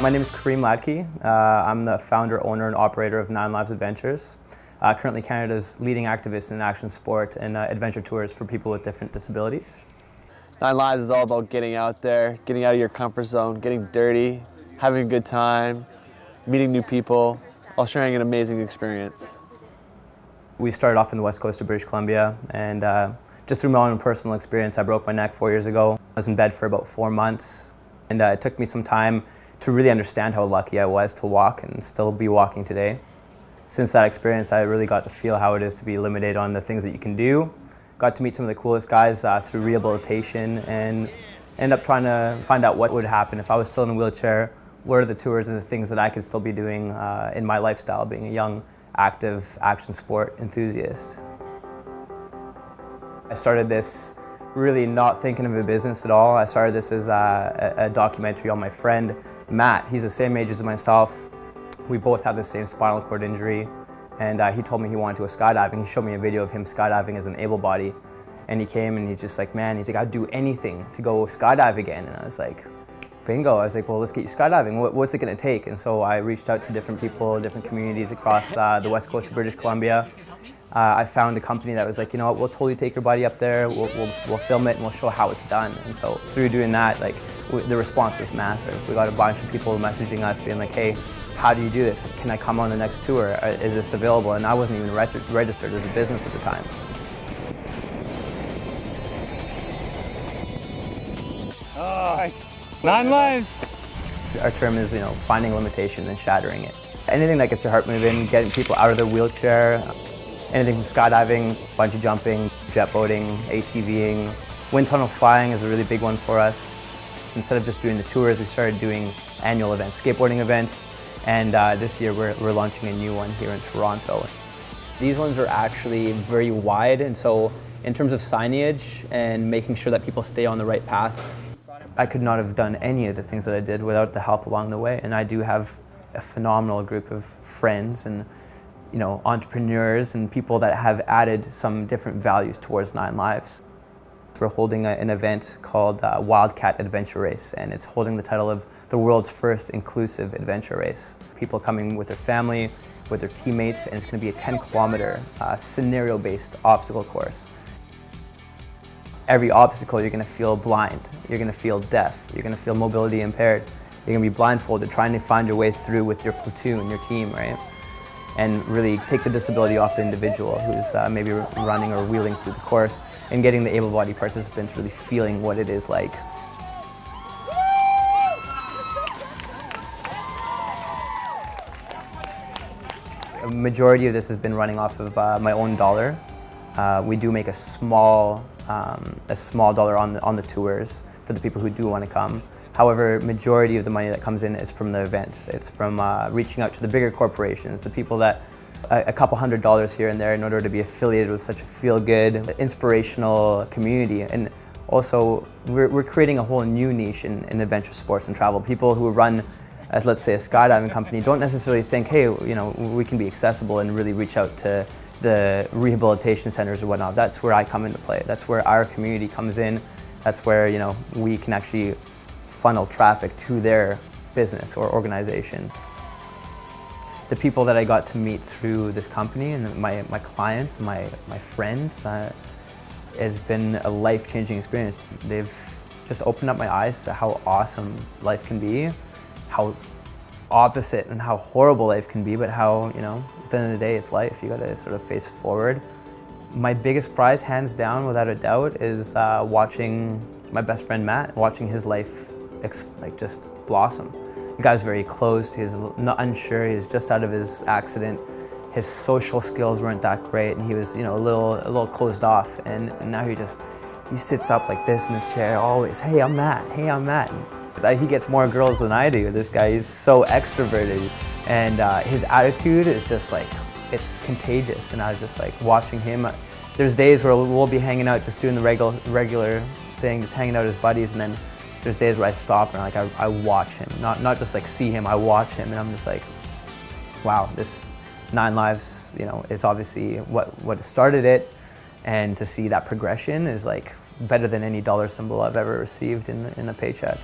My name is Karim Ladki. I'm the founder, owner, and operator of 9 Lives Adventures. Currently Canada's leading activist in action sport and adventure tours for people with different disabilities. 9 Lives is all about getting out there, getting out of your comfort zone, getting dirty, having a good time, meeting new people, all sharing an amazing experience. We started off in the west coast of British Columbia, and just through my own personal experience, I broke my neck 4 years ago. I was in bed for about 4 months, and it took me some time to really understand how lucky I was to walk and still be walking today. Since that experience, I really got to feel how it is to be limited on the things that you can do. Got to meet some of the coolest guys through rehabilitation, and end up trying to find out what would happen if I was still in a wheelchair. What are the tours and the things that I could still be doing in my lifestyle, being a young, active action sport enthusiast. I started this really not thinking of a business at all. I started this as a documentary on my friend Matt. He's the same age as myself. We both have the same spinal cord injury, and he told me he wanted to go skydiving. He showed me a video of him skydiving as an able-body, and he came and he's just like, man, he's like, I'd do anything to go skydive again. And I was like, bingo. I was like, well, let's get you skydiving. What's it gonna take? And so I reached out to different people, different communities across the west coast of British Columbia. I found a company that was like, you know what, we'll totally take your body up there, we'll film it and we'll show how it's done. And so through doing that, like, the response was massive. We got a bunch of people messaging us being like, hey, how do you do this? Can I come on the next tour? Is this available? And I wasn't even registered as a business at the time. Oh, 9 lives. Our term is, you know, finding limitation and shattering it. Anything that gets your heart moving, getting people out of their wheelchair, anything from skydiving, bungee jumping, jet boating, ATVing. Wind tunnel flying is a really big one for us. So instead of just doing the tours, we started doing annual events, skateboarding events, and this year we're launching a new one here in Toronto. These ones are actually very wide, and so in terms of signage and making sure that people stay on the right path, I could not have done any of the things that I did without the help along the way. And I do have a phenomenal group of friends and, you know, entrepreneurs and people that have added some different values towards 9 Lives. We're holding an event called Wildcat Adventure Race, and it's holding the title of the world's first inclusive adventure race. People coming with their family, with their teammates, and it's going to be a 10-kilometer scenario-based obstacle course. Every obstacle you're going to feel blind, you're going to feel deaf, you're going to feel mobility impaired, you're going to be blindfolded trying to find your way through with your platoon, your team, right? And really take the disability off the individual who's maybe running or wheeling through the course, and getting the able-bodied participants really feeling what it is like. A majority of this has been running off of my own dollar. We do make a small dollar on the tours for the people who do want to come. However, majority of the money that comes in is from the events. It's from reaching out to the bigger corporations, the people that a couple $100s here and there in order to be affiliated with such a feel-good, inspirational community. And also, we're creating a whole new niche in adventure sports and travel. People who run, as let's say, a skydiving company don't necessarily think, hey, you know, we can be accessible and really reach out to the rehabilitation centers or whatnot. That's where I come into play. That's where our community comes in. That's where, you know, we can actually funnel traffic to their business or organization. The people that I got to meet through this company and my clients, my friends, has been a life-changing experience. They've just opened up my eyes to how awesome life can be, how opposite and how horrible life can be, but how, you know, at the end of the day, it's life. You gotta sort of face it forward. My biggest prize, hands down, without a doubt, is watching my best friend Matt, watching his life just blossom. The guy was very closed, he was unsure, he was just out of his accident. His social skills weren't that great, and he was, you know, a little closed off. And now he sits up like this in his chair always, hey, I'm Matt, hey, I'm Matt. And he gets more girls than I do. This guy is so extroverted, and his attitude is just like it's contagious. And I was just like watching him. There's days where we'll be hanging out, just doing the regular thing, just hanging out as buddies, and then there's days where I stop and I watch him, not just like see him, I watch him, and I'm just like, wow, this 9 Lives, you know, is obviously what started it, and to see that progression is like better than any dollar symbol I've ever received in a paycheck.